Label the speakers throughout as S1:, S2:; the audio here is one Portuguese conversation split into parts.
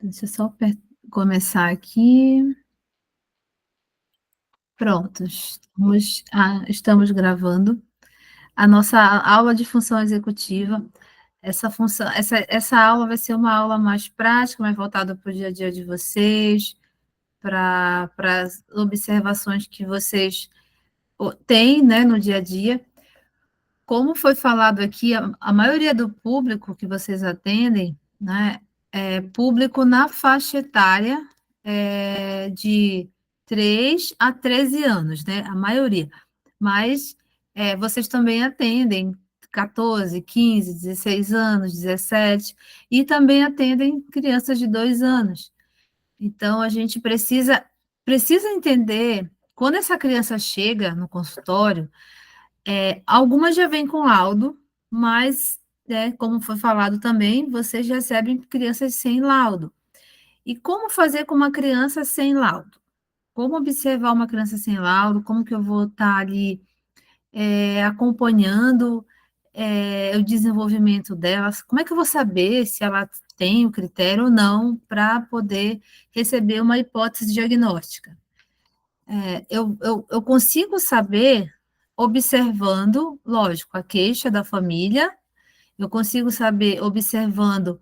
S1: Deixa eu só começar aqui. Pronto, estamos gravando a nossa aula de função executiva. Essa aula vai ser uma aula mais prática, mais voltada para o dia a dia de vocês, para as observações que vocês têm, né, no dia a dia. Como foi falado aqui, a maioria do público que vocês atendem, né, é público na faixa etária de 3 a 13 anos, né, a maioria. Mas vocês também atendem 14, 15, 16 anos, 17, e também atendem crianças de 2 anos. Então, a gente precisa entender, quando essa criança chega no consultório, algumas já vêm com laudo, mas, como foi falado também, vocês recebem crianças sem laudo. E como fazer com uma criança sem laudo? Como observar uma criança sem laudo? Como que eu vou estar ali acompanhando o desenvolvimento delas? Como é que eu vou saber se ela tem o critério ou não para poder receber uma hipótese diagnóstica? Eu consigo saber observando, lógico, a queixa da família, eu consigo saber observando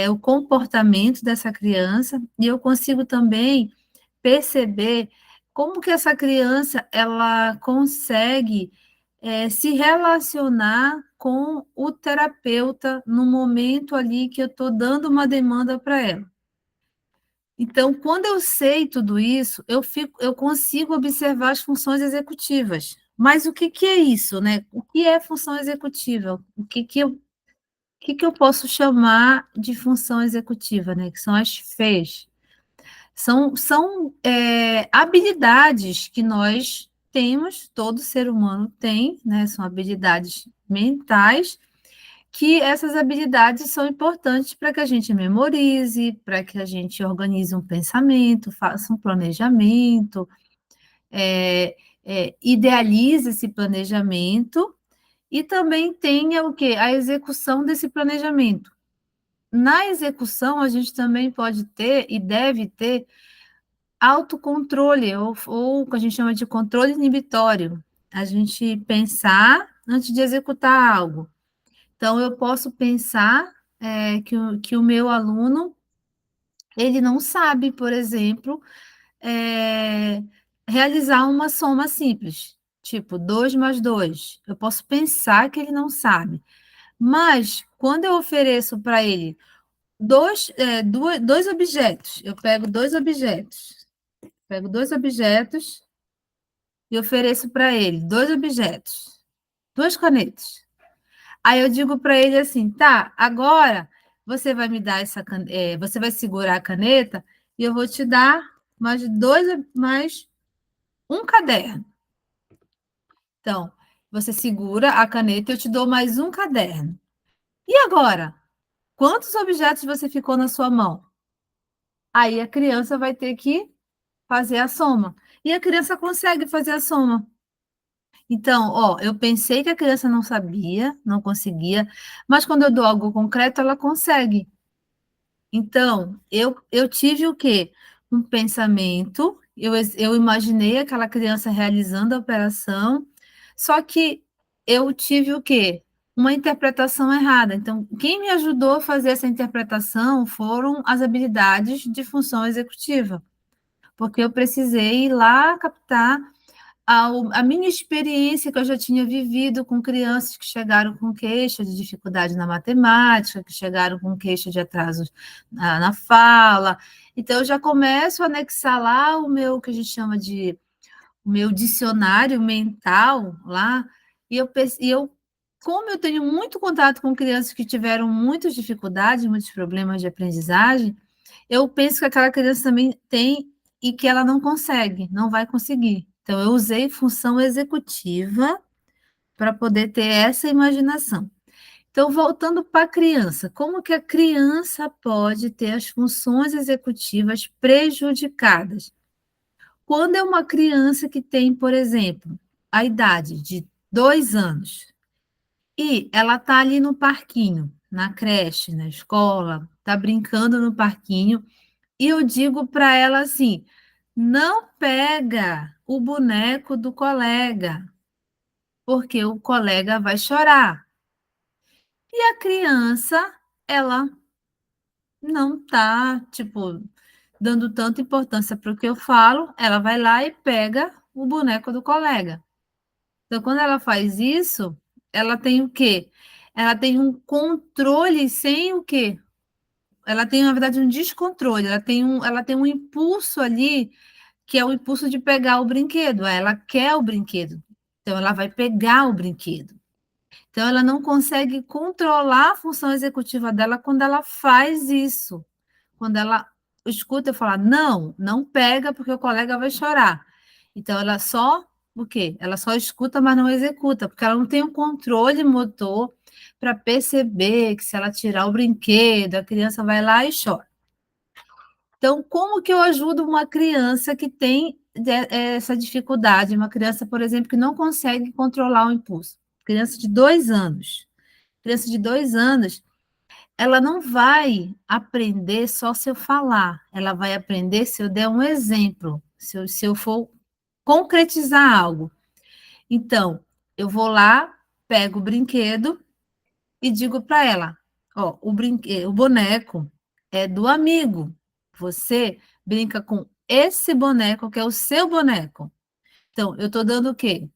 S1: o comportamento dessa criança, e eu consigo também perceber como que essa criança ela consegue se relacionar com o terapeuta no momento ali que eu estou dando uma demanda para ela. Então, quando eu sei tudo isso, eu consigo observar as funções executivas. Mas o que é isso, né? O que é função executiva? O que eu posso chamar de função executiva, né? Que são as FEs. São habilidades que nós temos, todo ser humano tem, né? São habilidades mentais, que essas habilidades são importantes para que a gente memorize, para que a gente organize um pensamento, faça um planejamento, idealize esse planejamento e também tenha o quê? A execução desse planejamento. Na execução, a gente também pode ter e deve ter autocontrole, ou o que a gente chama de controle inibitório. A gente pensar antes de executar algo. Então, eu posso pensar que o meu aluno ele não sabe, por exemplo, é, realizar uma soma simples, tipo 2 mais 2. Eu posso pensar que ele não sabe, mas quando eu ofereço para ele dois objetos, eu pego dois objetos e ofereço para ele dois objetos, duas canetas. Aí eu digo para ele assim, tá, agora você vai me dar você vai segurar a caneta e eu vou te dar mais um caderno. Então, você segura a caneta e eu te dou mais um caderno. E agora? Quantos objetos você ficou na sua mão? Aí a criança vai ter que fazer a soma. E a criança consegue fazer a soma. Então, ó, eu pensei que a criança não sabia, não conseguia, mas quando eu dou algo concreto, ela consegue. Então, eu tive o quê? Um pensamento, eu imaginei aquela criança realizando a operação, só que eu tive o quê? Uma interpretação errada. Então, quem me ajudou a fazer essa interpretação foram as habilidades de função executiva, porque eu precisei ir lá captar a minha experiência que eu já tinha vivido com crianças que chegaram com queixa de dificuldade na matemática, que chegaram com queixa de atrasos na fala. Então, eu já começo a anexar lá o meu, que a gente chama de o meu dicionário mental lá, como eu tenho muito contato com crianças que tiveram muitas dificuldades, muitos problemas de aprendizagem, eu penso que aquela criança também tem e que ela não consegue, não vai conseguir. Então, eu usei função executiva para poder ter essa imaginação. Então, voltando para a criança, como que a criança pode ter as funções executivas prejudicadas? Quando é uma criança que tem, por exemplo, a idade de 2 anos e ela está ali no parquinho, na creche, na escola, está brincando no parquinho, e eu digo para ela assim: não pega o boneco do colega, porque o colega vai chorar. E a criança, ela não está, tipo, dando tanta importância para o que eu falo, ela vai lá e pega o boneco do colega. Então, quando ela faz isso, ela tem o quê? Ela tem um controle sem o quê? Ela tem, na verdade, um descontrole, ela tem um impulso ali, que é o impulso de pegar o brinquedo. Ela quer o brinquedo. Então, ela vai pegar o brinquedo. Então, ela não consegue controlar a função executiva dela quando ela faz isso. Quando ela escuta eu falar, não, não pega porque o colega vai chorar. Então, ela só, o quê? Ela só escuta, mas não executa, porque ela não tem o controle motor para perceber que se ela tirar o brinquedo, a criança vai lá e chora. Então, como que eu ajudo uma criança que tem essa dificuldade? Uma criança, por exemplo, que não consegue controlar o impulso. Criança de 2 anos. Criança de 2 anos, ela não vai aprender só se eu falar, ela vai aprender se eu der um exemplo, se eu for concretizar algo. Então, eu vou lá, pego o brinquedo e digo para ela: ó, o boneco é do amigo. Você brinca com esse boneco, que é o seu boneco. Então, eu estou dando o quê?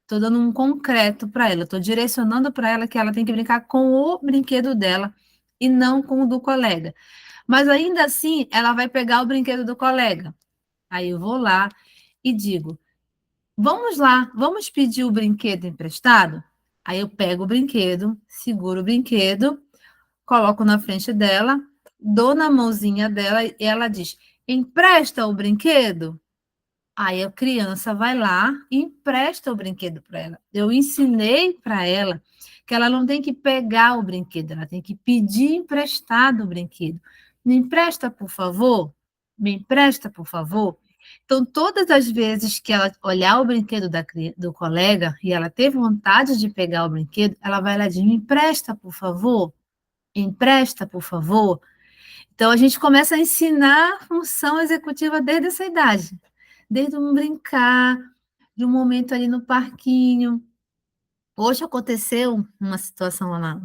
S1: Estou dando um concreto para ela, estou direcionando para ela que ela tem que brincar com o brinquedo dela e não com o do colega. Mas ainda assim, ela vai pegar o brinquedo do colega. Aí eu vou lá e digo: vamos lá, vamos pedir o brinquedo emprestado? Aí eu pego o brinquedo, seguro o brinquedo, coloco na frente dela, dou na mãozinha dela e ela diz: empresta o brinquedo? Aí a criança vai lá e empresta o brinquedo para ela. Eu ensinei para ela que ela não tem que pegar o brinquedo, ela tem que pedir emprestado o brinquedo. Me empresta, por favor? Me empresta, por favor? Então, todas as vezes que ela olhar o brinquedo do colega e ela ter vontade de pegar o brinquedo, ela vai lá e diz: me empresta, por favor? Empresta, por favor? Então, a gente começa a ensinar a função executiva desde essa idade, desde um brincar, de um momento ali no parquinho. Hoje aconteceu uma situação lá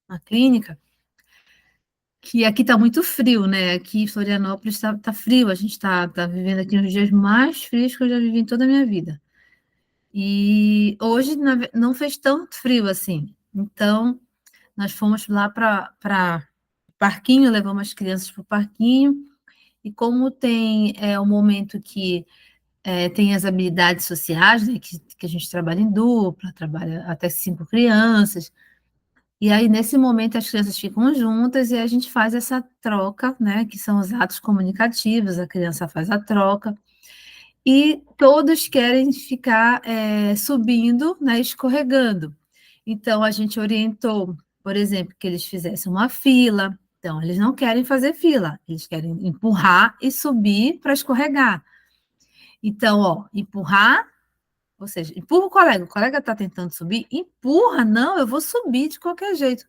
S1: na clínica, que aqui está muito frio, né? Aqui em Florianópolis está frio, a gente está vivendo aqui nos dias mais frios que eu já vivi em toda a minha vida. E hoje não fez tanto frio assim. Então, nós fomos lá para o parquinho, levamos as crianças para o parquinho, e como tem um momento que tem as habilidades sociais, né, que a gente trabalha em dupla, trabalha até 5 crianças, e aí nesse momento as crianças ficam juntas e a gente faz essa troca, né, que são os atos comunicativos, a criança faz a troca, e todos querem ficar subindo, né, escorregando. Então a gente orientou, por exemplo, que eles fizessem uma fila. Então, eles não querem fazer fila, eles querem empurrar e subir para escorregar. Então, ó, empurrar, ou seja, empurra o colega está tentando subir, empurra, não, eu vou subir de qualquer jeito.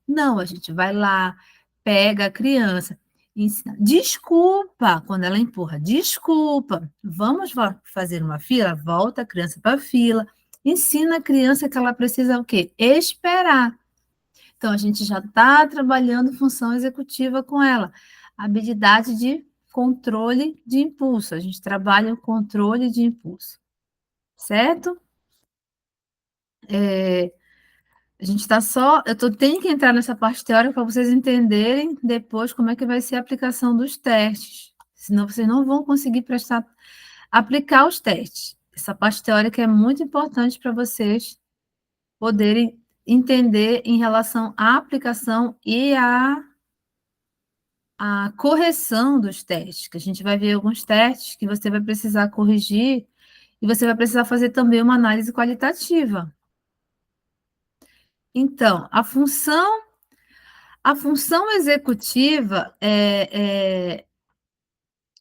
S1: Não, a gente vai lá, pega a criança, ensina, desculpa, quando ela empurra, desculpa, vamos fazer uma fila, volta a criança para a fila, ensina a criança que ela precisa o quê? Esperar. Então, a gente já está trabalhando função executiva com ela, habilidade de controle de impulso, a gente trabalha o controle de impulso, certo? A gente está só. Tenho que entrar nessa parte teórica para vocês entenderem depois como é que vai ser a aplicação dos testes. Senão vocês não vão conseguir aplicar os testes. Essa parte teórica é muito importante para vocês poderem entender em relação à aplicação e à correção dos testes, que a gente vai ver alguns testes que você vai precisar corrigir e você vai precisar fazer também uma análise qualitativa. Então, a função executiva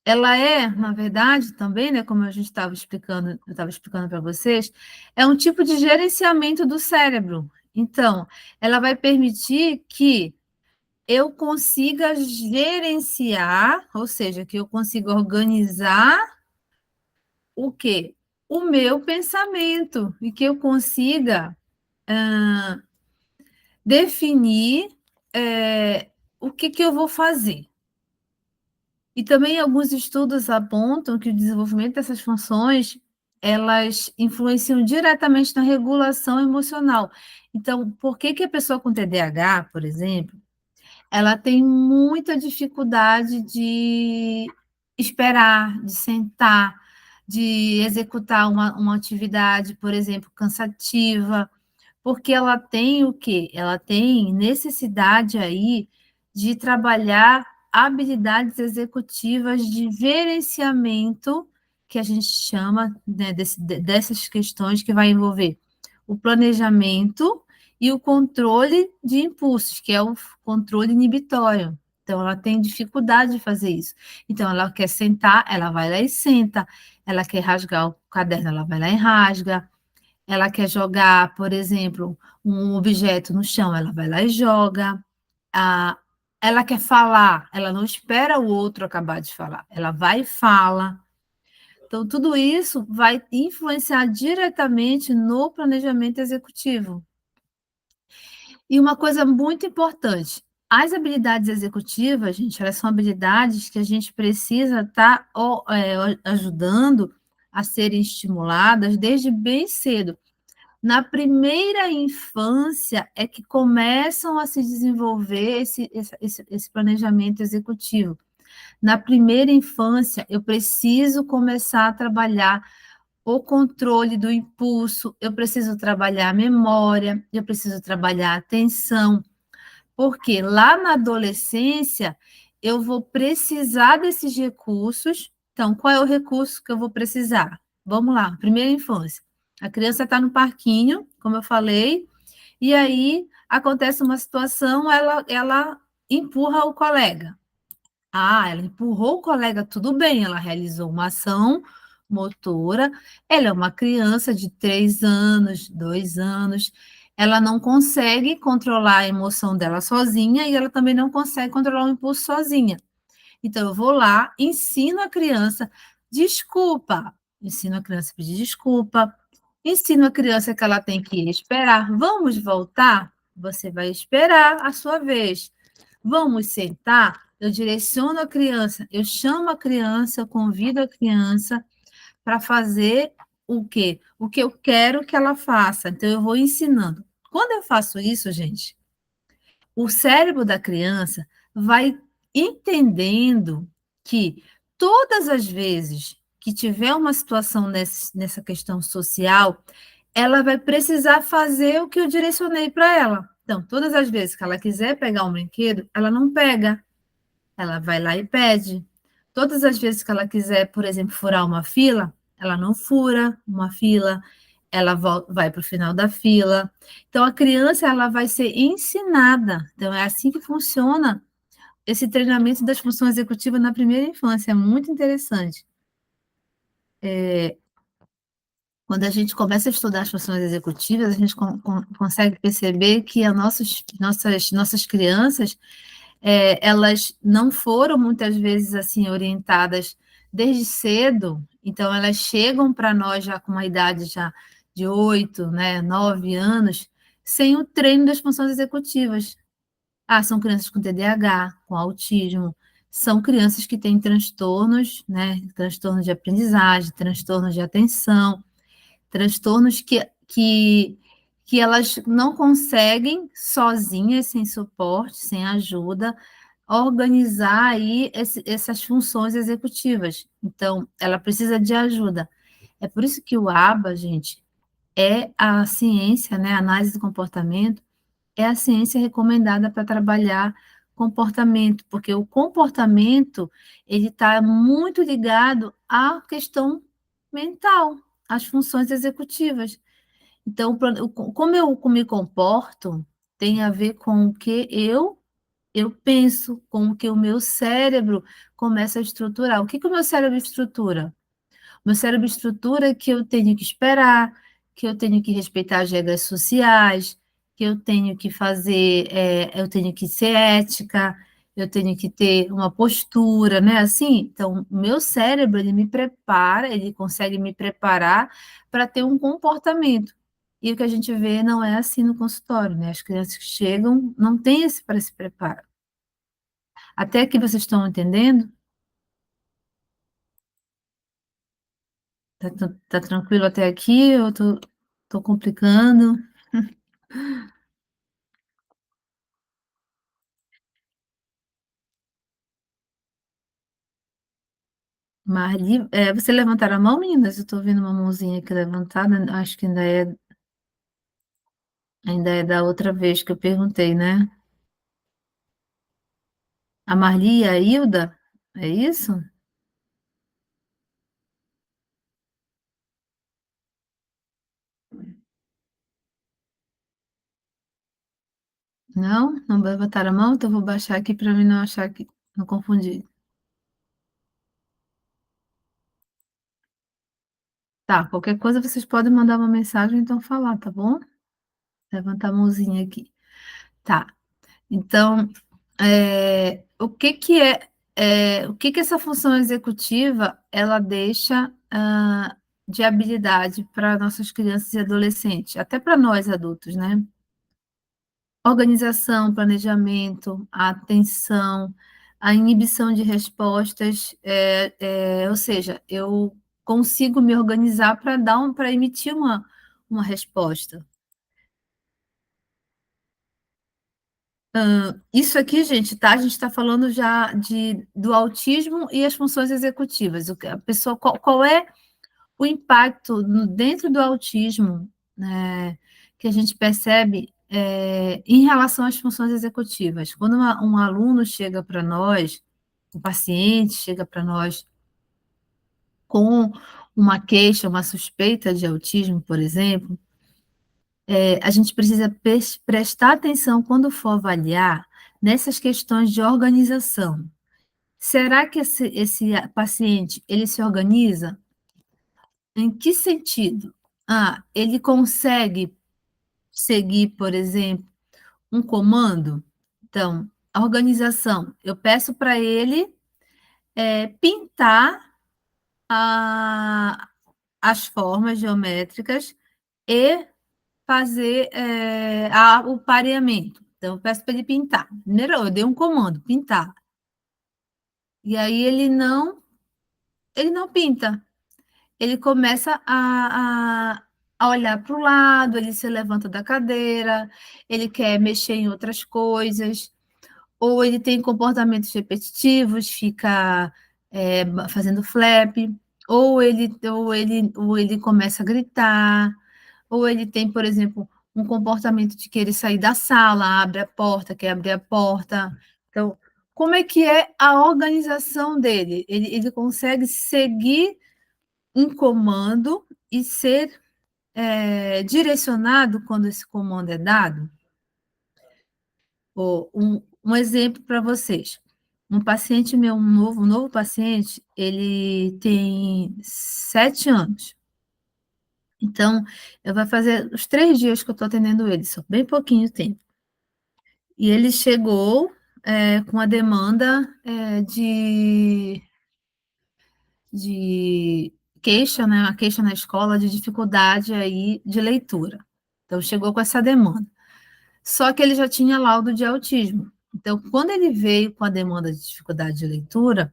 S1: ela na verdade, também, né, como a gente estava explicando, eu estava explicando para vocês, é um tipo de gerenciamento do cérebro. Então, ela vai permitir que eu consiga gerenciar, ou seja, que eu consiga organizar o quê? O meu pensamento e que eu consiga definir o que eu vou fazer. E também alguns estudos apontam que o desenvolvimento dessas funções elas influenciam diretamente na regulação emocional. Então, por que que a pessoa com TDAH, por exemplo, ela tem muita dificuldade de esperar, de sentar, de executar uma atividade, por exemplo, cansativa, porque ela tem o quê? Ela tem necessidade aí de trabalhar habilidades executivas de gerenciamento, que a gente chama, né, dessas questões que vai envolver o planejamento e o controle de impulsos, que é o controle inibitório. Então, ela tem dificuldade de fazer isso. Então, ela quer sentar, ela vai lá e senta. Ela quer rasgar o caderno, ela vai lá e rasga. Ela quer jogar, por exemplo, um objeto no chão, ela vai lá e joga. Ah, ela quer falar, ela não espera o outro acabar de falar, ela vai e fala. Então, tudo isso vai influenciar diretamente no planejamento executivo. E uma coisa muito importante, as habilidades executivas, gente, elas são habilidades que a gente precisa estar ajudando a serem estimuladas desde bem cedo. Na primeira infância é que começam a se desenvolver esse planejamento executivo. Na primeira infância, eu preciso começar a trabalhar o controle do impulso, eu preciso trabalhar a memória, eu preciso trabalhar a atenção, porque lá na adolescência eu vou precisar desses recursos. Então, qual é o recurso que eu vou precisar? Vamos lá, primeira infância. A criança está no parquinho, como eu falei, e aí acontece uma situação, ela empurra o colega. Ah, ela empurrou o colega, tudo bem, ela realizou uma ação motora, ela é uma criança de 3 anos, 2 anos, ela não consegue controlar a emoção dela sozinha e ela também não consegue controlar o impulso sozinha. Então, eu vou lá, ensino a criança, desculpa, ensino a criança a pedir desculpa, ensino a criança que ela tem que esperar. Vamos voltar? Você vai esperar a sua vez. Vamos sentar? Eu direciono a criança, eu chamo a criança, eu convido a criança para fazer o quê? O que eu quero que ela faça. Então, eu vou ensinando. Quando eu faço isso, gente, o cérebro da criança vai entendendo que todas as vezes que tiver uma situação nessa questão social, ela vai precisar fazer o que eu direcionei para ela. Então, todas as vezes que ela quiser pegar um brinquedo, ela não pega, ela vai lá e pede. Todas as vezes que ela quiser, por exemplo, furar uma fila, ela não fura uma fila, ela vai para o final da fila. Então, a criança ela vai ser ensinada. Então, é assim que funciona esse treinamento das funções executivas na primeira infância. É muito interessante. Quando a gente começa a estudar as funções executivas, a gente consegue perceber que as nossas crianças elas não foram muitas vezes assim orientadas desde cedo, então elas chegam para nós já com uma idade já de 8, né, 9 anos, sem o treino das funções executivas. Ah, são crianças com TDAH, com autismo, são crianças que têm transtornos, né, transtornos de aprendizagem, transtornos de atenção, transtornos que elas não conseguem sozinhas, sem suporte, sem ajuda, organizar aí essas funções executivas. Então, ela precisa de ajuda. É por isso que o ABA, gente, é a ciência, né, a análise do comportamento, é a ciência recomendada para trabalhar comportamento, porque o comportamento ele está muito ligado à questão mental, às funções executivas. Então, como eu me comporto tem a ver com o que eu penso, com o que o meu cérebro começa a estruturar. O que que o meu cérebro estrutura? O meu cérebro estrutura que eu tenho que esperar, que eu tenho que respeitar as regras sociais, que eu tenho que fazer, eu tenho que ser ética, eu tenho que ter uma postura, né? Assim, então, o meu cérebro, ele me prepara, ele consegue me preparar para ter um comportamento. E o que a gente vê não é assim no consultório, né? As crianças que chegam não têm esse para se preparar. Até aqui vocês estão entendendo? Tá tranquilo até aqui? Eu tô complicando? Marli, você levantaram a mão, meninas? Eu estou vendo uma mãozinha aqui levantada. Acho que ainda é da outra vez que eu perguntei, né? A Marli e a Hilda? É isso? Não? Não levantaram a mão? Então eu vou baixar aqui para mim não achar que não confundir. Tá, qualquer coisa vocês podem mandar uma mensagem, então falar, tá bom? Levantar a mãozinha aqui. Tá. Então, o que que essa função executiva ela deixa de habilidade para nossas crianças e adolescentes, até para nós adultos, né? Organização, planejamento, a atenção, a inibição de respostas, ou seja, eu consigo me organizar para emitir uma resposta. Isso aqui, gente, tá? A gente está falando já do autismo e as funções executivas. A pessoa, qual é o impacto dentro do autismo, né, que a gente percebe em relação às funções executivas? Quando um aluno chega para nós, um paciente chega para nós com uma queixa, uma suspeita de autismo, por exemplo, a gente precisa prestar atenção quando for avaliar nessas questões de organização. Será que esse paciente ele se organiza? Em que sentido? Ele consegue seguir, por exemplo, um comando? Então, a organização, eu peço para ele pintar as formas geométricas e fazer o pareamento. Então, eu peço para ele pintar. Primeiro, eu dei um comando, pintar. E aí ele não pinta. Ele começa a olhar para o lado, ele se levanta da cadeira, ele quer mexer em outras coisas, ou ele tem comportamentos repetitivos, fica fazendo flap, ou ele começa a gritar, ou ele tem, por exemplo, um comportamento de querer sair da sala, abre a porta, quer abrir a porta. Então, como é que é a organização dele? Ele consegue seguir um comando e ser direcionado quando esse comando é dado? Um exemplo para vocês. Um paciente meu, um novo paciente, ele tem 7 anos. Então, eu vou fazer os 3 dias que eu estou atendendo ele, só bem pouquinho tempo. E ele chegou com a demanda de queixa, né? Uma queixa na escola de dificuldade aí de leitura. Então, chegou com essa demanda. Só que ele já tinha laudo de autismo. Então, quando ele veio com a demanda de dificuldade de leitura,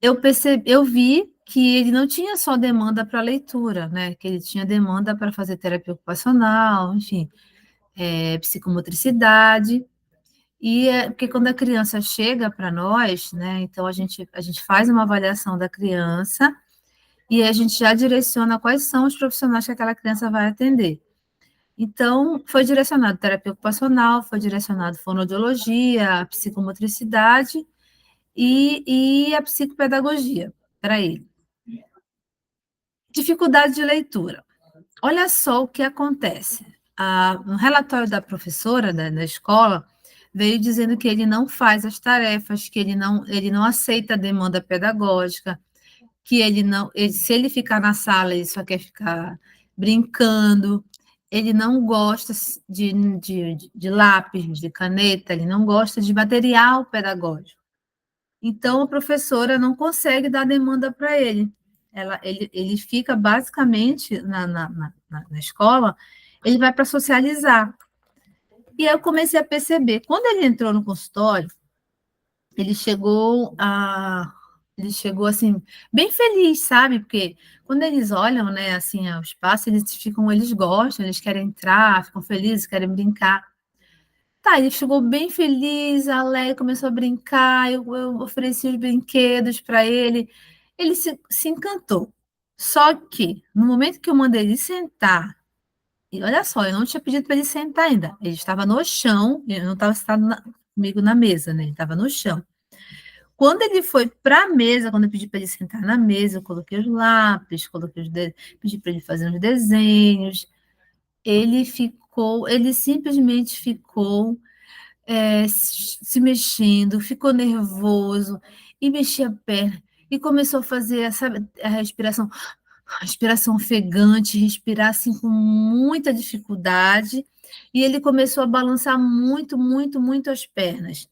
S1: eu vi que ele não tinha só demanda para leitura, né? Que ele tinha demanda para fazer terapia ocupacional, enfim, psicomotricidade. E porque quando a criança chega para nós, né? Então a gente faz uma avaliação da criança e a gente já direciona quais são os profissionais que aquela criança vai atender. Então, foi direcionado terapia ocupacional, foi direcionado fonoaudiologia, psicomotricidade e a psicopedagogia para ele. Dificuldade de leitura. Olha só o que acontece. Um relatório da professora da escola veio dizendo que ele não faz as tarefas, que ele não aceita a demanda pedagógica, que se ele ficar na sala, ele só quer ficar brincando. ele não gosta de lápis, de caneta, ele não gosta de material pedagógico. Então, a professora não consegue dar demanda para ele. Ele fica basicamente na escola, ele vai para socializar. E aí eu comecei a perceber, quando ele entrou no consultório, ele chegou a ele chegou assim bem feliz, sabe? Porque quando eles olham, né, assim, o espaço, eles gostam, eles querem entrar, ficam felizes, querem brincar. Tá, ele chegou bem feliz, alegre, começou a brincar, eu ofereci os brinquedos para ele, ele se encantou. Só que, no momento que eu mandei ele sentar, e olha só, eu não tinha pedido para ele sentar ainda, ele estava no chão, ele não estava sentado comigo na mesa, né? Ele estava no chão. Quando ele foi para a mesa, quando eu pedi para ele sentar na mesa, eu coloquei os lápis, pedi para ele fazer uns desenhos, ele simplesmente ficou se mexendo, ficou nervoso e mexia a perna e começou a fazer, sabe, a respiração ofegante, respirar assim com muita dificuldade, e ele começou a balançar muito, muito, muito as pernas.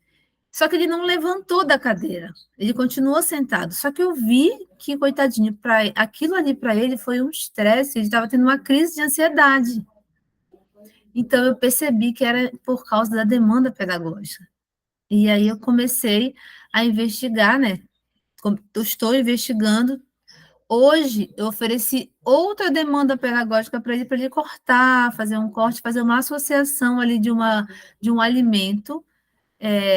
S1: Só que ele não levantou da cadeira, ele continuou sentado. Só que eu vi que, coitadinho, aquilo ali para ele foi um estresse, ele estava tendo uma crise de ansiedade. Então, eu percebi que era por causa da demanda pedagógica. E aí eu comecei a investigar, né? Eu estou investigando. Hoje, eu ofereci outra demanda pedagógica para ele cortar, fazer um corte, fazer uma associação ali de um alimento.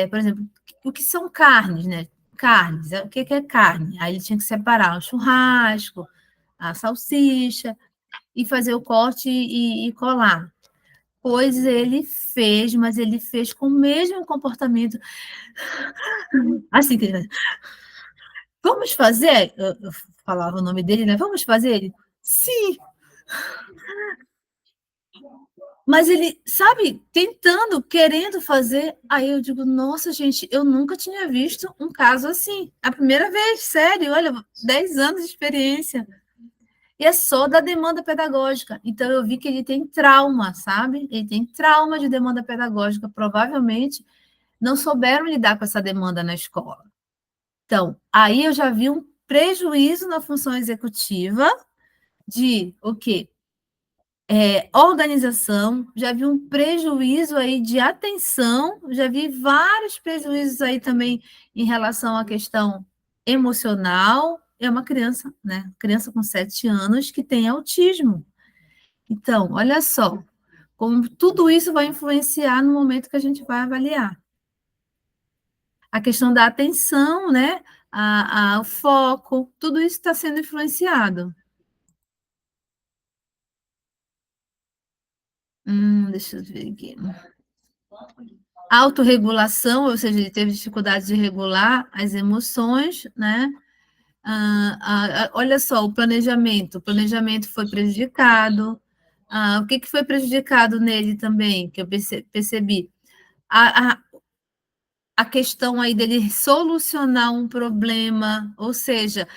S1: Por exemplo, o que são carnes, né? Carnes, o que é carne? Aí ele tinha que separar o churrasco, a salsicha, e fazer o corte e colar. Pois ele fez, mas ele fez com o mesmo comportamento. Assim que ele vamos fazer? Eu falava o nome dele, né? Vamos fazer ele? Sim, mas ele, sabe, tentando, querendo fazer. Aí eu digo, nossa, gente, eu nunca tinha visto um caso assim. A primeira vez, sério, olha, 10 anos de experiência. E é só da demanda pedagógica. Então eu vi que ele tem trauma, sabe? Ele tem trauma de demanda pedagógica. Provavelmente não souberam lidar com essa demanda na escola. Então, aí eu já vi um prejuízo na função executiva de o quê? Organização, já vi um prejuízo aí de atenção, já vi vários prejuízos aí também em relação à questão emocional. É uma criança, né? Criança com 7 anos que tem autismo. Então, olha só, como tudo isso vai influenciar no momento que a gente vai avaliar. A questão da atenção, né? O foco, tudo isso está sendo influenciado. Deixa eu ver aqui. Autorregulação, ou seja, ele teve dificuldade de regular as emoções, né? Olha só, o planejamento foi prejudicado. O que foi prejudicado nele também, que eu percebi? A, a, a questão aí dele solucionar um problema, ou seja,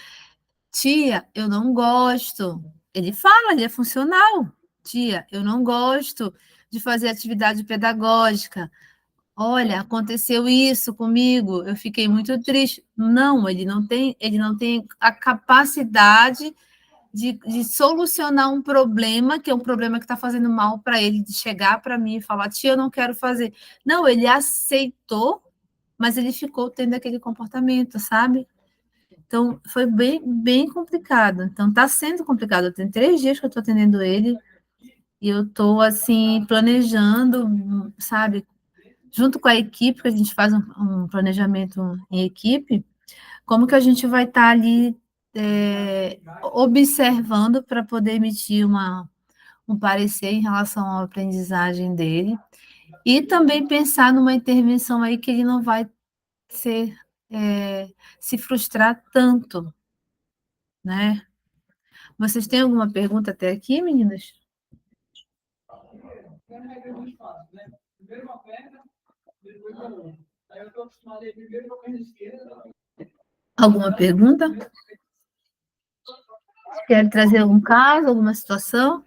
S1: tia, eu não gosto. Ele fala, ele é funcional. Tia, eu não gosto de fazer atividade pedagógica. Olha, aconteceu isso comigo, eu fiquei muito triste. Não, ele não tem a capacidade de solucionar um problema, que é um problema que está fazendo mal para ele, de chegar para mim e falar, tia, eu não quero fazer. Não, ele aceitou, mas ele ficou tendo aquele comportamento, sabe? Então, foi bem, bem complicado. Então, está sendo complicado. Tem 3 dias que eu estou atendendo ele e eu estou, assim, planejando, sabe? Junto com a equipe, que a gente faz um planejamento em equipe, como que a gente vai estar ali observando para poder emitir um parecer em relação à aprendizagem dele e também pensar numa intervenção aí que ele não vai ser, se frustrar tanto, né? Vocês têm alguma pergunta até aqui, meninas? Alguma pergunta? Quer trazer algum caso, alguma situação?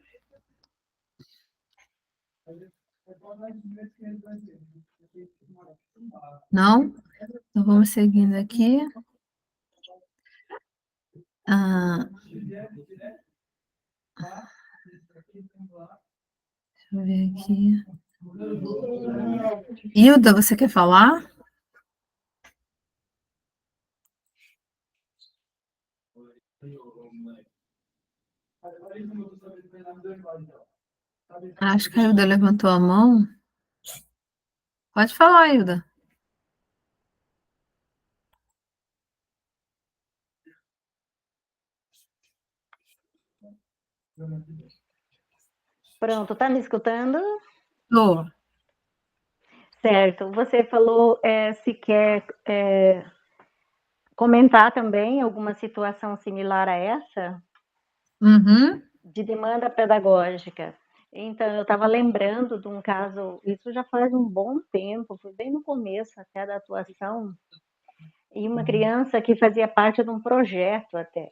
S1: Não? Então vamos seguindo aqui. Deixa eu ver aqui. Hilda, você quer falar? Acho que a Hilda levantou a mão. Pode falar, Hilda.
S2: Pronto, tá me escutando?
S1: Tô.
S2: Certo. Você falou se quer comentar também alguma situação similar a essa,
S1: Uhum.
S2: de demanda pedagógica. Então, eu estava lembrando de um caso, isso já faz um bom tempo, foi bem no começo até da atuação, e uma criança que fazia parte de um projeto até.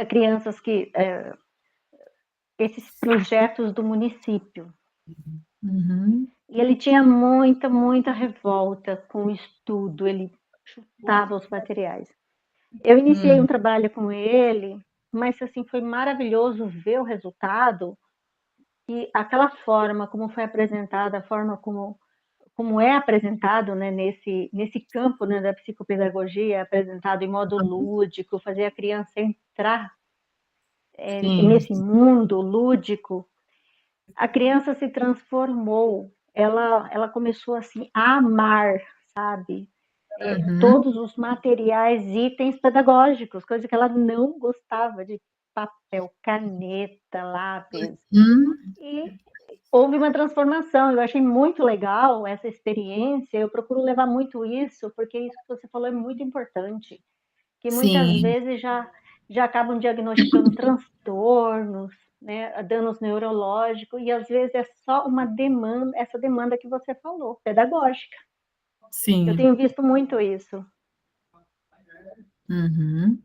S2: Crianças que. Esses projetos do município.
S1: Uhum.
S2: E ele tinha muita, muita revolta com o estudo, ele chutava os materiais. Eu iniciei um trabalho com ele, mas assim foi maravilhoso ver o resultado e aquela forma como foi apresentada, a forma como é apresentado, né, nesse campo, né, da psicopedagogia, apresentado em modo lúdico, fazer a criança entrar
S1: Sim.
S2: nesse mundo lúdico. A criança se transformou, ela começou assim a amar, sabe?
S1: Uhum.
S2: Todos os materiais, itens pedagógicos, coisa que ela não gostava de papel, caneta, lápis.
S1: Uhum.
S2: E houve uma transformação. Eu achei muito legal essa experiência. Eu procuro levar muito isso, porque isso que você falou é muito importante. Que muitas
S1: Sim,
S2: vezes já acabam diagnosticando transtornos, né, danos neurológicos, e às vezes é só uma demanda, essa demanda que você falou, pedagógica. Eu
S1: sim.
S2: tenho visto muito isso.
S1: Uhum.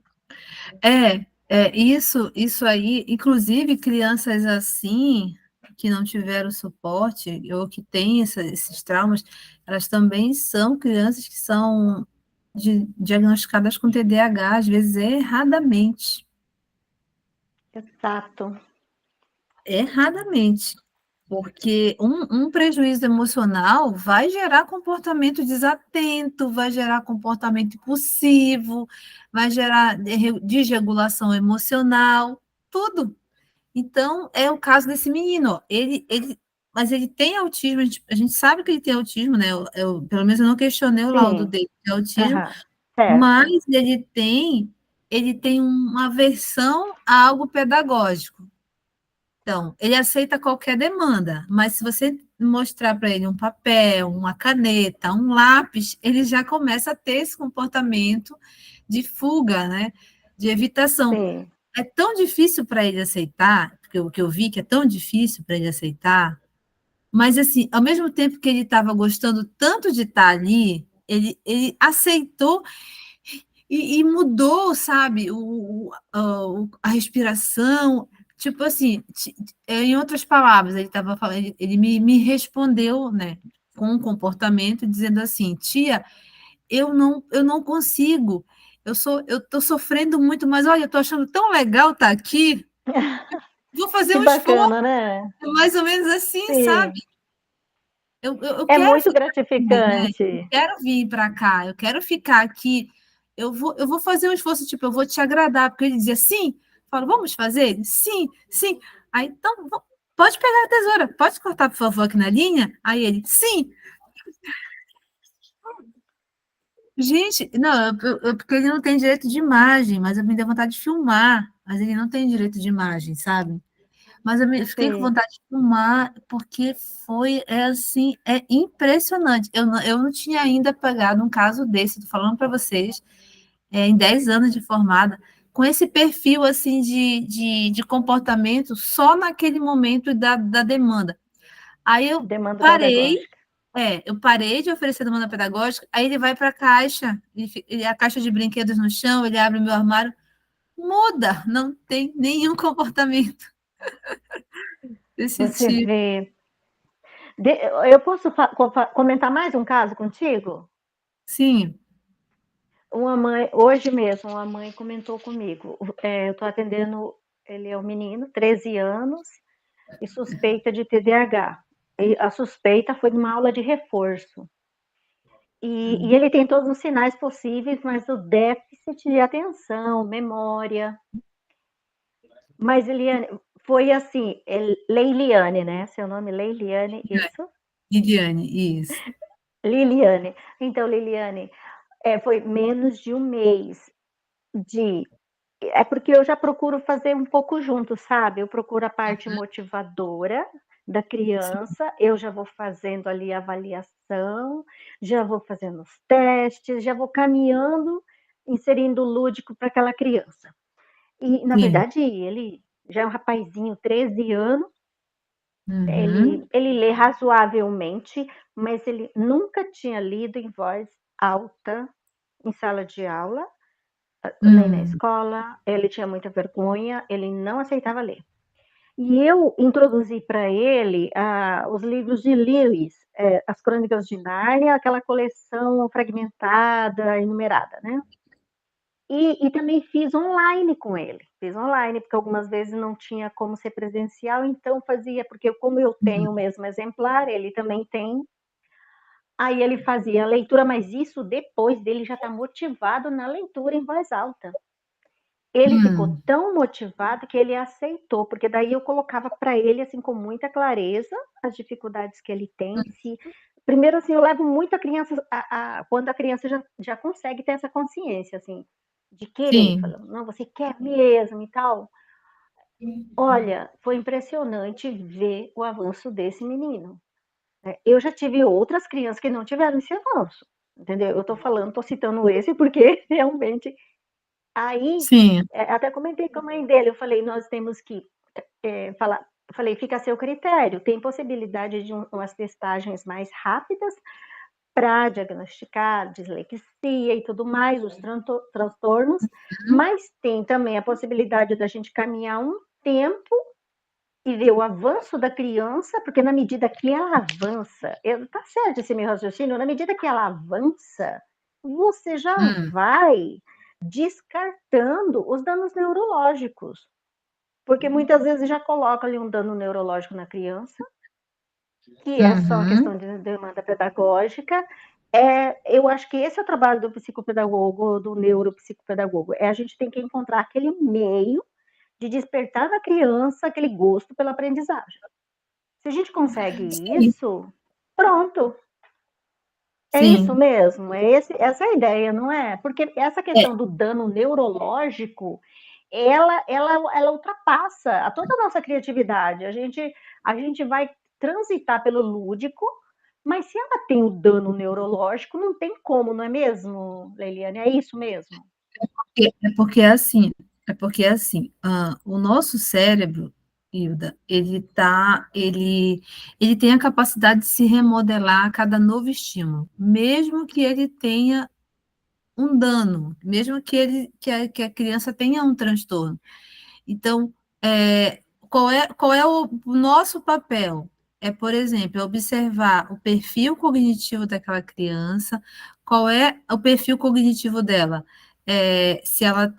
S1: Isso aí, inclusive crianças assim, que não tiveram suporte, ou que têm esses traumas, elas também são crianças que são diagnosticadas com TDAH, às vezes erradamente.
S2: Exato.
S1: Erradamente. Porque um prejuízo emocional vai gerar comportamento desatento, vai gerar comportamento impulsivo, vai gerar desregulação emocional, tudo. Então, é o caso desse menino. Ó. Mas ele tem autismo, a gente sabe que ele tem autismo, né? Pelo menos eu não questionei o laudo
S2: Sim.
S1: dele de autismo,
S2: Aham. Certo.
S1: mas ele tem uma aversão a algo pedagógico. Então, ele aceita qualquer demanda, mas se você mostrar para ele um papel, uma caneta, um lápis, ele já começa a ter esse comportamento de fuga, né? De evitação.
S2: Sim.
S1: É tão difícil para ele aceitar, porque o que eu vi que é tão difícil para ele aceitar, mas assim, ao mesmo tempo que ele estava gostando tanto de estar ali, ele aceitou e mudou, sabe, a respiração. Tipo assim, em outras palavras, ele estava falando, ele me respondeu, né, com um comportamento, dizendo assim, tia, eu não consigo, eu estou sofrendo muito, mas olha, eu estou achando tão legal estar aqui, vou fazer
S2: Que
S1: um esforço,
S2: bacana, né?
S1: mais ou menos assim, sabe?
S2: Sim.
S1: Eu
S2: É
S1: quero
S2: muito
S1: ficar aqui, né? Eu
S2: gratificante.
S1: quero vir para cá, eu quero ficar aqui. Eu vou fazer um esforço, tipo, eu vou te agradar, porque ele dizia sim. Eu falo, vamos fazer? Ele, sim, sim. Aí, então, pode pegar a tesoura, pode cortar, por favor, aqui na linha? Aí ele, sim. Gente, não, porque ele não tem direito de imagem, mas eu me dei vontade de filmar, mas ele não tem direito de imagem, sabe? Mas eu fiquei com
S2: Sim.
S1: vontade de filmar, porque assim, é impressionante. Eu não tinha ainda pegado um caso desse, estou falando para vocês, em 10 anos de formada, com esse perfil assim de comportamento só naquele momento da demanda. Aí
S2: Demanda
S1: parei,
S2: pedagógica.
S1: eu parei de oferecer demanda pedagógica, aí ele vai para a caixa, a caixa de brinquedos no chão, ele abre o meu armário, muda, não tem nenhum comportamento desse
S2: Você
S1: tipo.
S2: vê. Eu posso comentar mais um caso contigo?
S1: Sim.
S2: Uma mãe, hoje mesmo, uma mãe comentou comigo. Eu estou atendendo, ele é um menino, 13 anos, e suspeita de TDAH. E a suspeita foi numa aula de reforço. E ele tem todos os sinais possíveis, mas o déficit de atenção, memória. Mas, Eliane, foi assim, Leiliane, né? Seu nome é Leiliane, isso?
S1: Lidiane, isso.
S2: Liliane. Então, Liliane, foi menos de um mês de. É porque eu já procuro fazer um pouco junto, sabe? Eu procuro a parte motivadora da criança, eu já vou fazendo ali a avaliação, já vou fazendo os testes, já vou caminhando, inserindo o lúdico para aquela criança. E, na
S1: Sim.
S2: verdade, ele já é um rapazinho, 13 anos,
S1: Uhum.
S2: ele lê razoavelmente, mas ele nunca tinha lido em voz alta em sala de aula, nem na
S1: Hum.
S2: escola, ele tinha muita vergonha, ele não aceitava ler. E eu introduzi para ele os livros de Lewis, As Crônicas de Nárnia, aquela coleção fragmentada, enumerada, né? E também fiz online com ele. Fiz online, porque algumas vezes não tinha como ser presencial, então fazia, porque como eu tenho o mesmo exemplar, ele também tem. Aí ele fazia a leitura, mas isso depois dele já estar motivado na leitura em voz alta. Ele ficou
S1: Hum.
S2: tão motivado que ele aceitou, porque daí eu colocava para ele, assim, com muita clareza, as dificuldades que ele tem. Primeiro, assim, eu levo muito a criança, quando a criança já consegue ter essa consciência, assim, de querer,
S1: Sim.
S2: falando, não, você quer mesmo e tal. Olha, foi impressionante ver o avanço desse menino. Eu já tive outras crianças que não tiveram esse avanço, entendeu? Eu estou citando esse porque realmente. Aí,
S1: Sim.
S2: até comentei com a mãe dele, eu falei, nós temos que falar, eu falei, fica a seu critério, tem possibilidade de umas testagens mais rápidas para diagnosticar dislexia e tudo mais, os transtornos, mas tem também a possibilidade da gente caminhar um tempo e ver o avanço da criança, porque na medida que ela avança, tá certo esse meu raciocínio, na medida que ela avança, você já
S1: Hum.
S2: vai descartando os danos neurológicos, porque muitas vezes já coloca ali um dano neurológico na criança, que é só uma
S1: Uhum.
S2: questão de demanda pedagógica. Eu acho que esse é o trabalho do psicopedagogo, do neuropsicopedagogo, a gente tem que encontrar aquele meio de despertar na criança aquele gosto pela aprendizagem. Se a gente consegue
S1: Sim.
S2: isso, pronto. É isso
S1: Sim.
S2: mesmo, essa é a ideia, não é? Porque essa
S1: É,
S2: questão do dano neurológico, ela ultrapassa toda a nossa criatividade. A gente vai transitar pelo lúdico, mas se ela tem o dano neurológico, não tem como, não é mesmo, Leiliane? É isso mesmo?
S1: é porque é assim, o nosso cérebro, Hilda, ele tem a capacidade de se remodelar a cada novo estímulo, mesmo que ele tenha um dano, mesmo que a criança tenha um transtorno. Então, qual é o nosso papel? É, por exemplo, observar o perfil cognitivo daquela criança, qual é o perfil cognitivo dela. Se ela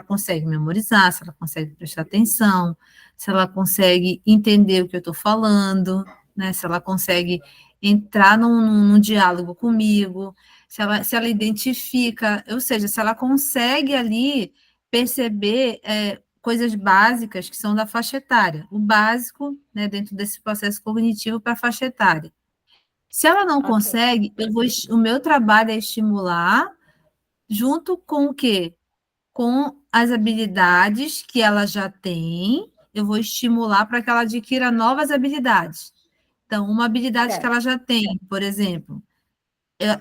S1: consegue memorizar, se ela consegue prestar atenção, se ela consegue entender o que eu estou falando, né? Se ela consegue entrar num diálogo comigo, se ela identifica, ou seja, se ela consegue ali perceber coisas básicas que são da faixa etária, o básico, né, dentro desse processo cognitivo para a faixa etária. Se ela não
S2: Ok,
S1: consegue, o meu trabalho é estimular, junto com o quê? Com as habilidades que ela já tem, eu vou estimular para que ela adquira novas habilidades. Então, uma habilidade que ela
S2: certo.
S1: já tem, por exemplo,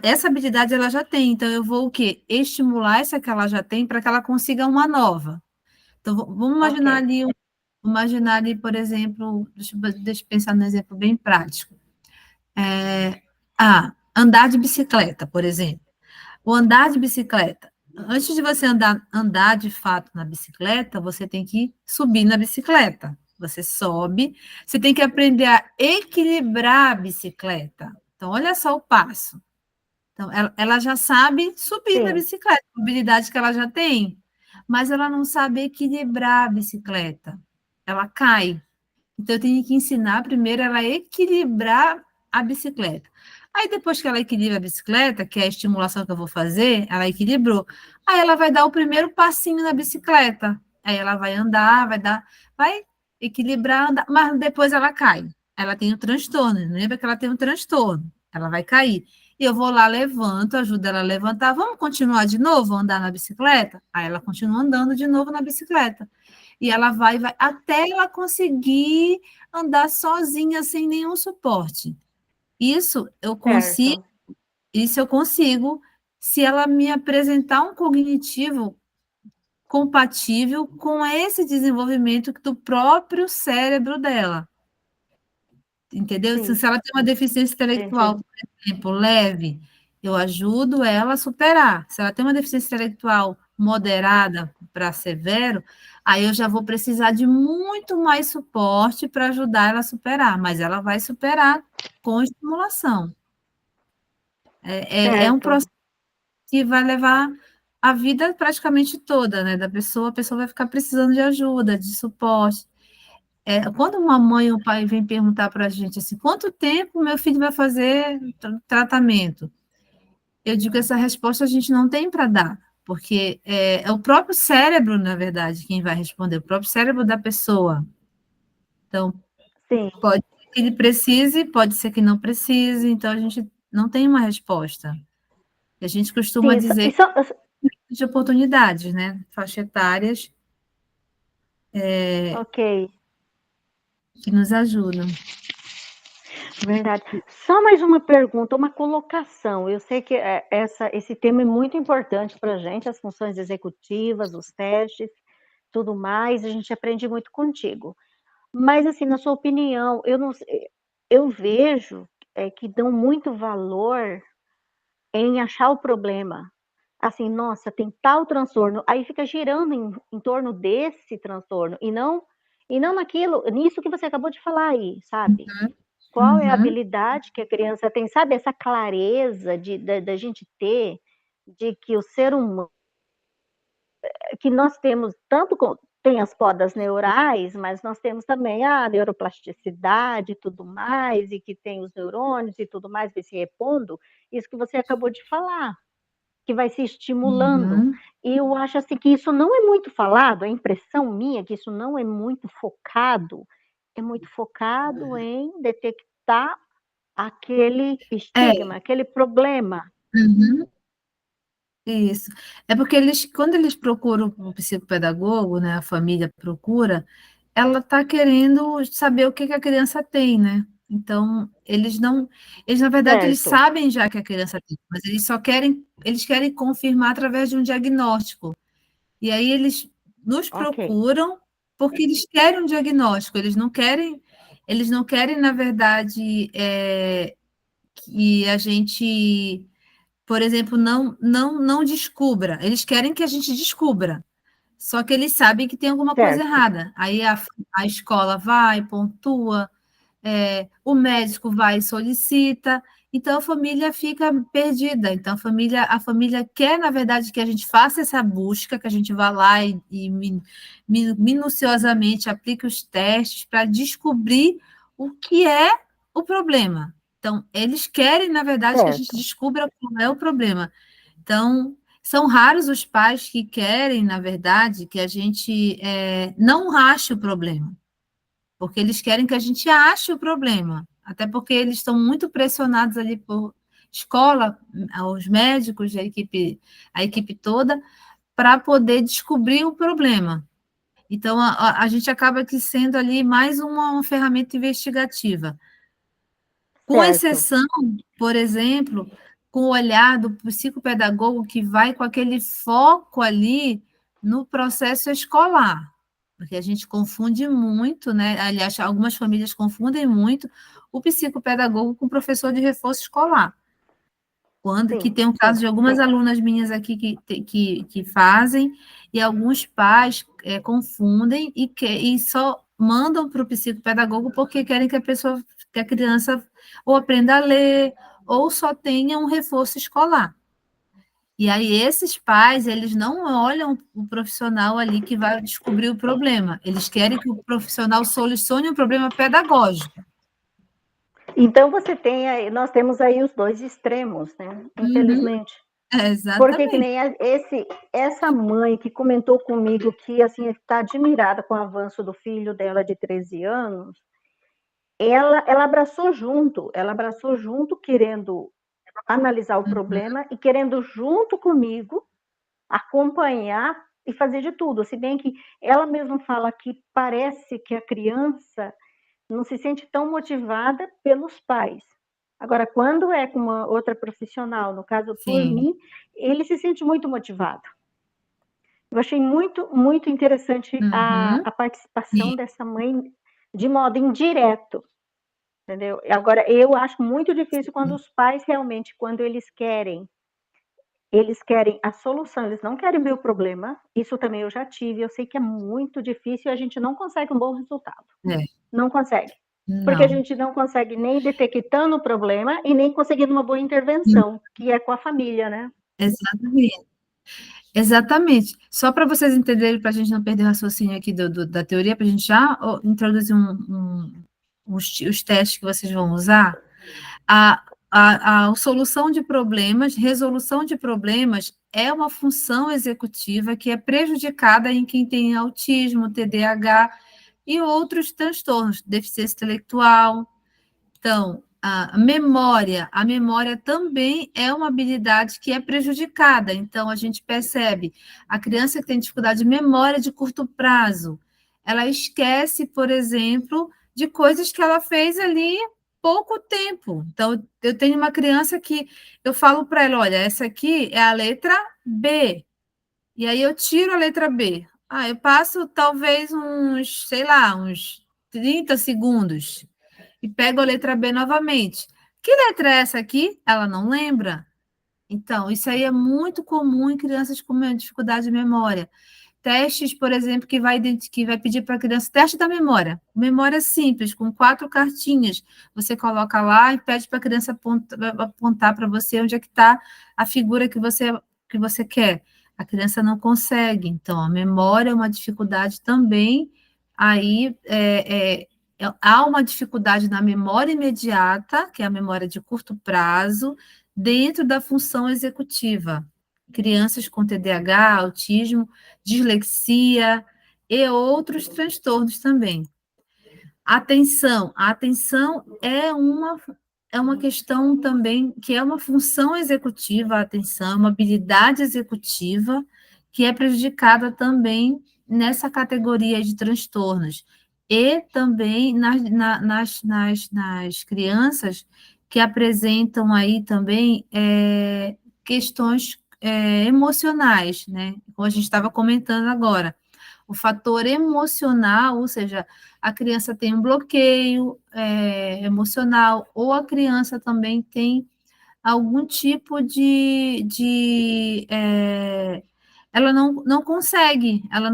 S1: essa habilidade ela já tem, então eu vou o quê? Estimular essa que ela já tem para que ela consiga uma nova. Então, vamos
S2: Ok,
S1: imaginar ali, por exemplo, deixa eu pensar num exemplo bem prático. Andar de bicicleta, por exemplo. O andar de bicicleta. Antes de você andar de fato na bicicleta, você tem que subir na bicicleta. Você sobe, você tem que aprender a equilibrar a bicicleta. Então, olha só o passo. Então, ela já sabe subir na
S2: sim,
S1: bicicleta, a habilidade que ela já tem, mas ela não sabe equilibrar a bicicleta. Ela cai. Então, eu tenho que ensinar primeiro ela a equilibrar a bicicleta. Aí, depois que ela equilibra a bicicleta, que é a estimulação que eu vou fazer, ela equilibrou. Aí, ela vai dar o primeiro passinho na bicicleta. Aí, ela vai andar, vai equilibrar, andar, mas depois ela cai. Ela tem um transtorno. Lembra que ela tem um transtorno? Ela vai cair. E eu vou lá, levanto, ajudo ela a levantar. Vamos continuar de novo a andar na bicicleta? Aí, ela continua andando de novo na bicicleta. E ela vai até ela conseguir andar sozinha, sem nenhum suporte. Isso eu consigo,
S2: certo.
S1: isso eu consigo se ela me apresentar um cognitivo compatível com esse desenvolvimento do próprio cérebro dela. Entendeu? Se
S2: Sim,
S1: ela tem uma deficiência intelectual,
S2: entendi.
S1: por exemplo, leve, eu ajudo ela a superar. Se ela tem uma deficiência intelectual moderada para severo, aí eu já vou precisar de muito mais suporte para ajudar ela a superar, mas ela vai superar com estimulação. É um
S2: Certo.
S1: processo que vai levar a vida praticamente toda, né, da pessoa, a pessoa vai ficar precisando de ajuda, de suporte. Quando uma mãe ou um pai vem perguntar para a gente assim, quanto tempo meu filho vai fazer tratamento? Eu digo que essa resposta a gente não tem para dar, porque é o próprio cérebro, na verdade, quem vai responder, o próprio cérebro da pessoa. Então,
S2: Sim,
S1: pode ser que ele precise, pode ser que não precise, então a gente não tem uma resposta. E a gente costuma
S2: sim.
S1: dizer que é de oportunidades, né? Faixa etárias
S2: Ok,
S1: que nos ajudam.
S2: verdade. Só mais uma pergunta, uma colocação. Eu sei que esse tema é muito importante para a gente, as funções executivas, os testes, tudo mais. A gente aprende muito contigo. Mas, assim, na sua opinião, eu não sei, eu vejo que dão muito valor em achar o problema. Assim, nossa, tem tal transtorno, aí fica girando em torno desse transtorno e não naquilo, nisso que você acabou de falar aí, sabe? Qual é a
S1: Uhum,
S2: habilidade que a criança tem, sabe? Essa clareza da gente ter de que o ser humano, que nós temos tanto tem as podas neurais, mas nós temos também a neuroplasticidade e tudo mais, e que tem os neurônios e tudo mais, vai se repondo, isso que você acabou de falar, que vai se estimulando.
S1: uhum.
S2: E eu acho assim que isso não é muito falado, a impressão minha é que isso não é muito focado em detectar aquele
S1: É,
S2: estigma, aquele problema.
S1: uhum. Isso. É porque quando eles procuram o psicopedagogo, né, a família procura, ela está querendo saber o que que a criança tem, né? Então, na verdade, eles
S2: Certo,
S1: sabem já que a criança tem, mas eles querem confirmar através de um diagnóstico. E aí eles nos
S2: ok,
S1: procuram porque eles querem um diagnóstico, eles não querem, na verdade, que a gente, por exemplo, não descubra. Eles querem que a gente descubra. Só que eles sabem que tem alguma coisa
S2: certo,
S1: errada. Aí a escola vai, pontua, o médico vai e solicita, então a família fica perdida. Então a família quer, na verdade, que a gente faça essa busca, que a gente vá lá e minuciosamente aplique os testes para descobrir o que é o problema. Então, eles querem, na verdade, que a gente
S2: certo,
S1: descubra qual é o problema. Então, são raros os pais que querem, na verdade, que a gente não ache o problema, porque eles querem que a gente ache o problema, até porque eles estão muito pressionados ali por escola, os médicos, a equipe toda, para poder descobrir o problema. Então, a gente acaba aqui sendo ali mais uma ferramenta investigativa. Com
S2: certo,
S1: exceção, por exemplo, com o olhar do psicopedagogo que vai com aquele foco ali no processo escolar, porque a gente confunde muito, né? Aliás, algumas famílias confundem muito o psicopedagogo com o professor de reforço escolar. Quando que
S2: sim,
S1: tem um caso
S2: sim,
S1: de algumas alunas minhas aqui que fazem, e alguns pais confundem e só mandam para o psicopedagogo porque querem que a criança ou aprenda a ler, ou só tenha um reforço escolar. E aí esses pais, eles não olham o profissional ali que vai descobrir o problema. Eles querem que o profissional solucione um problema pedagógico.
S2: Então nós temos aí os dois extremos, né? Infelizmente.
S1: Exatamente.
S2: Porque que nem essa mãe que comentou comigo que assim está admirada com o avanço do filho dela de 13 anos, ela abraçou junto, querendo analisar o problema e querendo junto comigo acompanhar e fazer de tudo. Se bem que ela mesma fala que parece que a criança não se sente tão motivada pelos pais. Agora, quando é com uma outra profissional, no caso por mim, ele se sente muito motivado. Eu achei muito, muito interessante a participação dessa mãe de modo indireto, entendeu? Agora, eu acho muito difícil quando os pais realmente, quando eles querem a solução, eles não querem ver o problema. Isso também eu já tive, eu sei que é muito difícil e a gente não consegue um bom resultado. Não consegue. Porque a gente não consegue nem detectando o problema e nem conseguindo uma boa intervenção, que é com a família, né?
S1: Exatamente. Exatamente. Só para vocês entenderem, para a gente não perder o raciocínio aqui da teoria, para a gente já introduzir os testes que vocês vão usar, a solução de problemas, resolução de problemas é uma função executiva que é prejudicada em quem tem autismo, TDAH e outros transtornos, deficiência intelectual. Então, a memória também é uma habilidade que é prejudicada. Então, a gente percebe a criança que tem dificuldade de memória de curto prazo, ela esquece, por exemplo, de coisas que ela fez ali pouco tempo. Então, eu tenho uma criança que eu falo para ela, olha, essa aqui é a letra B. E aí eu tiro a letra B. Eu passo talvez uns, sei lá, uns 30 segundos e pego a letra B novamente. Que letra é essa aqui? Ela não lembra. Então, isso aí é muito comum em crianças com dificuldade de memória. Testes, por exemplo, que vai pedir para a criança, teste da memória. Memória simples, com 4 cartinhas. Você coloca lá e pede para a criança apontar para você onde é que está a figura que você quer. A criança não consegue. Então, a memória é uma dificuldade também. Aí, há uma dificuldade na memória imediata, que é a memória de curto prazo, dentro da função executiva. Crianças com TDAH, autismo, dislexia e outros transtornos também. Atenção, a atenção é uma questão também que é uma função executiva, a atenção, é uma habilidade executiva que é prejudicada também nessa categoria de transtornos. E também nas crianças que apresentam aí também questões emocionais, né? Como a gente estava comentando agora. O fator emocional, ou seja, a criança tem um bloqueio emocional, ou a criança também tem algum tipo ela não consegue, ela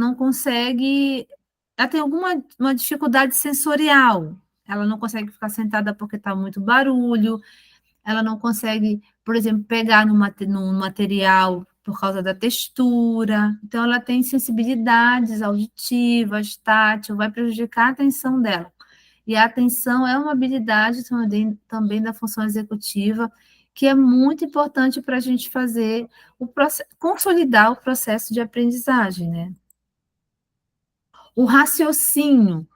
S1: tem uma dificuldade sensorial, ela não consegue ficar sentada porque está muito barulho, ela não consegue, por exemplo, pegar num material por causa da textura. Então, ela tem sensibilidades auditivas, tátil, vai prejudicar a atenção dela. E a atenção é uma habilidade também da função executiva, que é muito importante para a gente fazer consolidar o processo de aprendizagem, né? O raciocínio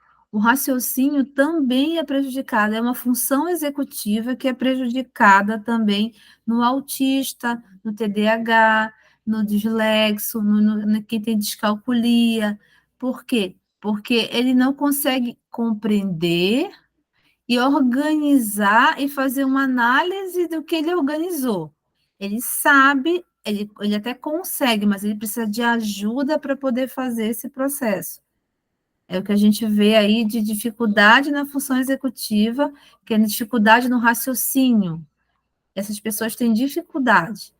S1: também é prejudicado, é uma função executiva que é prejudicada também no autista, no TDAH, no dislexo, no quem tem descalculia. Por quê? Porque ele não consegue compreender e organizar e fazer uma análise do que ele organizou. Ele sabe, ele até consegue, mas ele precisa de ajuda para poder fazer esse processo. É o que a gente vê aí de dificuldade na função executiva, que é dificuldade no raciocínio. Essas pessoas têm dificuldade.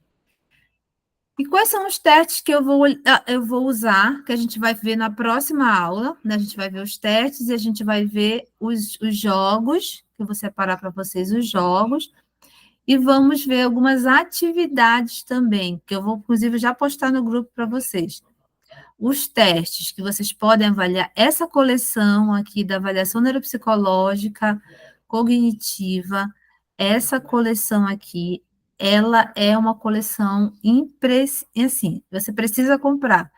S1: E quais são os testes que eu vou usar, que a gente vai ver na próxima aula, né? A gente vai ver os testes e a gente vai ver os jogos, que eu vou separar para vocês os jogos, e vamos ver algumas atividades também, que eu vou, inclusive, já postar no grupo para vocês. Os testes que vocês podem avaliar, essa coleção aqui da avaliação neuropsicológica, cognitiva, essa coleção aqui, ela é uma coleção assim, você precisa comprar.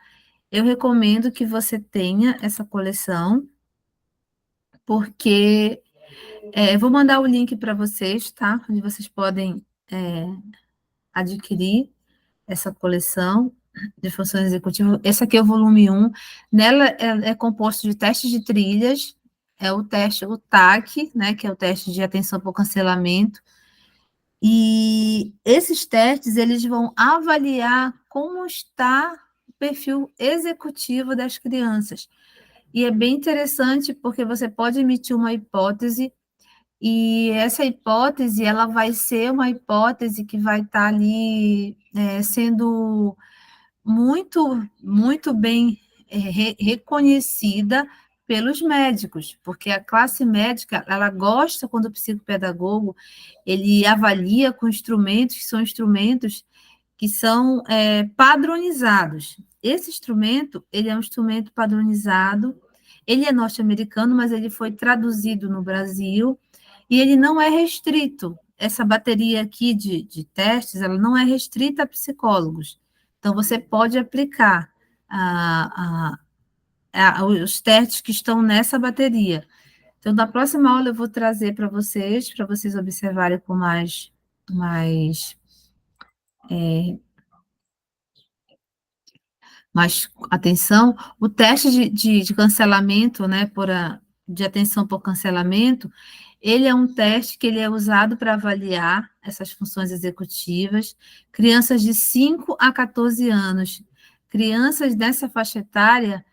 S1: Eu recomendo que você tenha essa coleção, porque eu vou mandar o link para vocês, tá? Onde vocês podem adquirir essa coleção de funções executivas. Esse aqui é o volume 1. Nela é composto de testes de trilhas, é o teste, o TAC, né, que é o teste de atenção por cancelamento. E esses testes, eles vão avaliar como está o perfil executivo das crianças. E é bem interessante porque você pode emitir uma hipótese e essa hipótese, ela vai ser uma hipótese que vai estar ali sendo muito bem reconhecida pelos médicos, porque a classe médica, ela gosta quando o psicopedagogo, ele avalia com instrumentos, que são instrumentos que são padronizados. Esse instrumento, ele é um instrumento padronizado, ele é norte-americano, mas ele foi traduzido no Brasil, e ele não é restrito. Essa bateria aqui de testes, ela não é restrita a psicólogos. Então, você pode aplicar os testes que estão nessa bateria. Então, na próxima aula, eu vou trazer para vocês observarem com mais atenção. O teste de cancelamento, né, de atenção por cancelamento, ele é um teste que ele é usado para avaliar essas funções executivas, crianças de 5 a 14 anos. Crianças dessa faixa etária,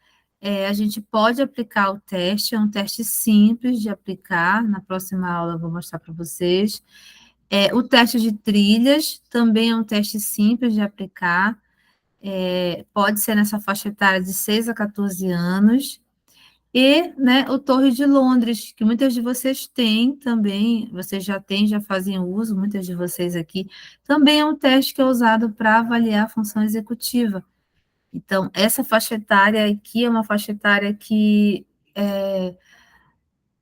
S1: a gente pode aplicar o teste, é um teste simples de aplicar, na próxima aula eu vou mostrar para vocês. O teste de trilhas também é um teste simples de aplicar, pode ser nessa faixa etária de 6 a 14 anos, e né, o Torre de Londres, que muitas de vocês têm também, vocês já têm, já fazem uso, muitas de vocês aqui, também é um teste que é usado para avaliar a função executiva. Então, essa faixa etária aqui é uma faixa etária que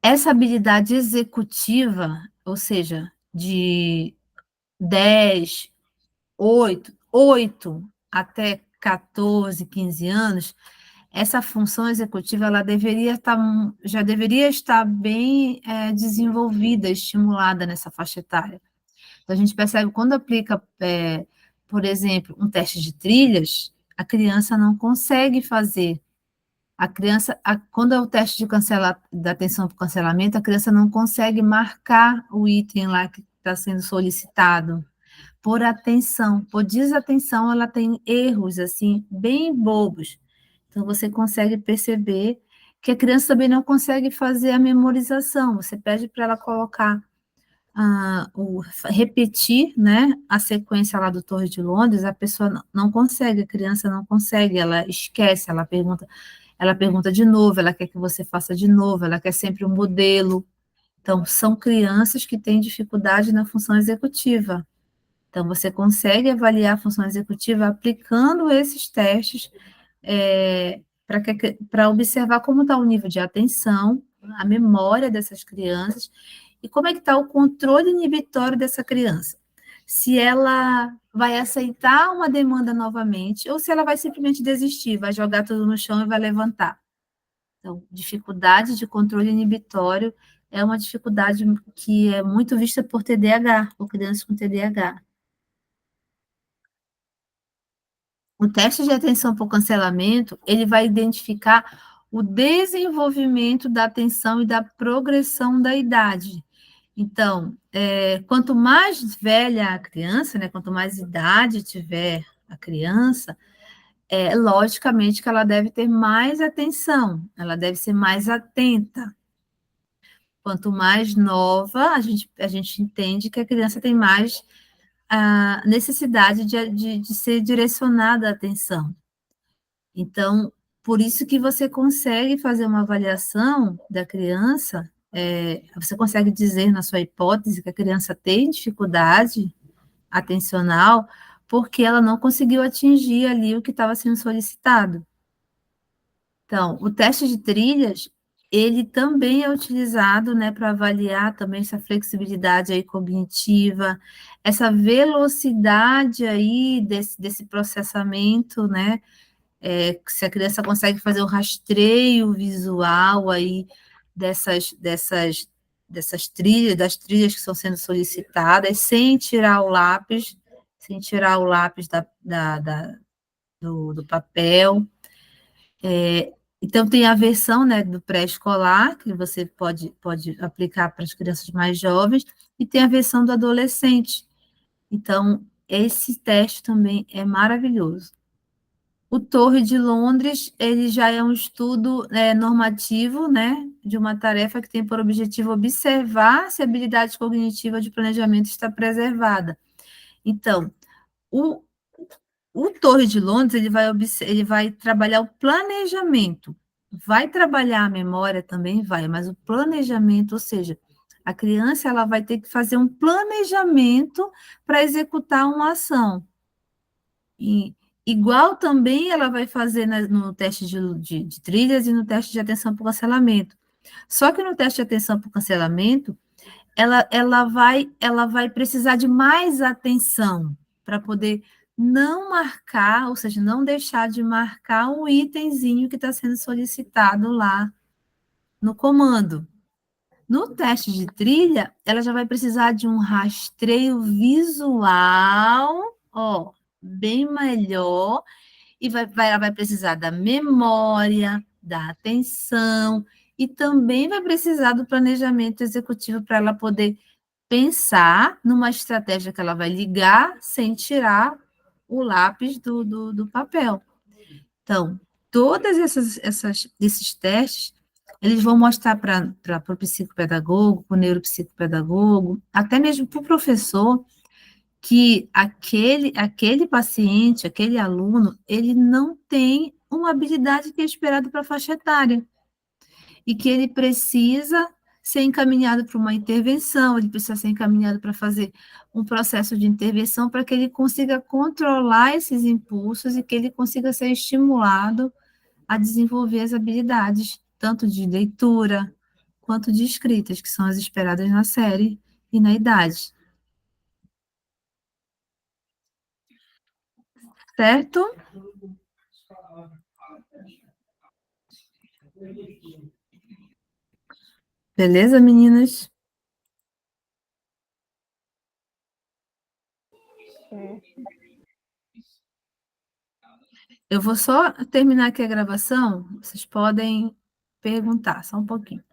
S1: essa habilidade executiva, ou seja, de 10, 8 até 14, 15 anos, essa função executiva ela já deveria estar bem desenvolvida, estimulada nessa faixa etária. Então, a gente percebe quando aplica, por exemplo, um teste de trilhas, a criança não consegue fazer. A criança, quando é o teste da atenção para o cancelamento, a criança não consegue marcar o item lá que está sendo solicitado. Por atenção, por desatenção, ela tem erros, assim, bem bobos. Então, você consegue perceber que a criança também não consegue fazer a memorização. Você pede para ela colocar, repetir, né, a sequência lá do Torre de Londres, a pessoa não consegue, a criança não consegue, ela esquece, ela pergunta de novo, ela quer que você faça de novo, ela quer sempre um modelo. Então, são crianças que têm dificuldade na função executiva. Então, você consegue avaliar a função executiva aplicando esses testes para observar como está o nível de atenção, a memória dessas crianças e como é que está o controle inibitório dessa criança. Se ela vai aceitar uma demanda novamente ou se ela vai simplesmente desistir, vai jogar tudo no chão e vai levantar. Então, dificuldade de controle inibitório é uma dificuldade que é muito vista por TDAH, por crianças com TDAH. O teste de atenção por cancelamento, ele vai identificar o desenvolvimento da atenção e da progressão da idade. Então, quanto mais velha a criança, né, quanto mais idade tiver a criança, logicamente que ela deve ter mais atenção, ela deve ser mais atenta. Quanto mais nova, a gente entende que a criança tem mais a necessidade de ser direcionada a atenção. Então, por isso que você consegue fazer uma avaliação da criança, você consegue dizer na sua hipótese que a criança tem dificuldade atencional porque ela não conseguiu atingir ali o que estava sendo solicitado. Então, o teste de trilhas, ele também é utilizado, né, para avaliar também essa flexibilidade aí cognitiva, essa velocidade aí desse processamento, né, se a criança consegue fazer o rastreio visual aí dessas trilhas, das trilhas que estão sendo solicitadas, sem tirar o lápis do papel. Então, tem a versão, né, do pré-escolar, que você pode aplicar para as crianças mais jovens, e tem a versão do adolescente. Então, esse teste também é maravilhoso. O Torre de Londres, ele já é um estudo normativo, né, de uma tarefa que tem por objetivo observar se a habilidade cognitiva de planejamento está preservada. Então, o, o Torre de Londres, ele vai trabalhar o planejamento, vai trabalhar a memória também, vai, mas o planejamento, ou seja, a criança ela vai ter que fazer um planejamento para executar uma ação. E, igual também ela vai fazer no teste de trilhas e no teste de atenção por cancelamento. Só que no teste de atenção por cancelamento, ela vai precisar de mais atenção para poder não marcar, ou seja, não deixar de marcar um itemzinho que está sendo solicitado lá no comando. No teste de trilha, ela já vai precisar de um rastreio visual, ó, bem melhor, e ela vai precisar da memória, da atenção, e também vai precisar do planejamento executivo para ela poder pensar numa estratégia que ela vai ligar sem tirar o lápis do papel. Então, todas esses testes, eles vão mostrar para o psicopedagogo, para o neuropsicopedagogo, até mesmo para o professor, que aquele paciente, aquele aluno, ele não tem uma habilidade que é esperada para a faixa etária, e que ele precisa ser encaminhado para uma intervenção, ele precisa ser encaminhado para fazer um processo de intervenção para que ele consiga controlar esses impulsos e que ele consiga ser estimulado a desenvolver as habilidades, tanto de leitura quanto de escritas, que são as esperadas na série e na idade. Certo? Beleza, meninas? Eu vou só terminar aqui a gravação, vocês podem perguntar, só um pouquinho.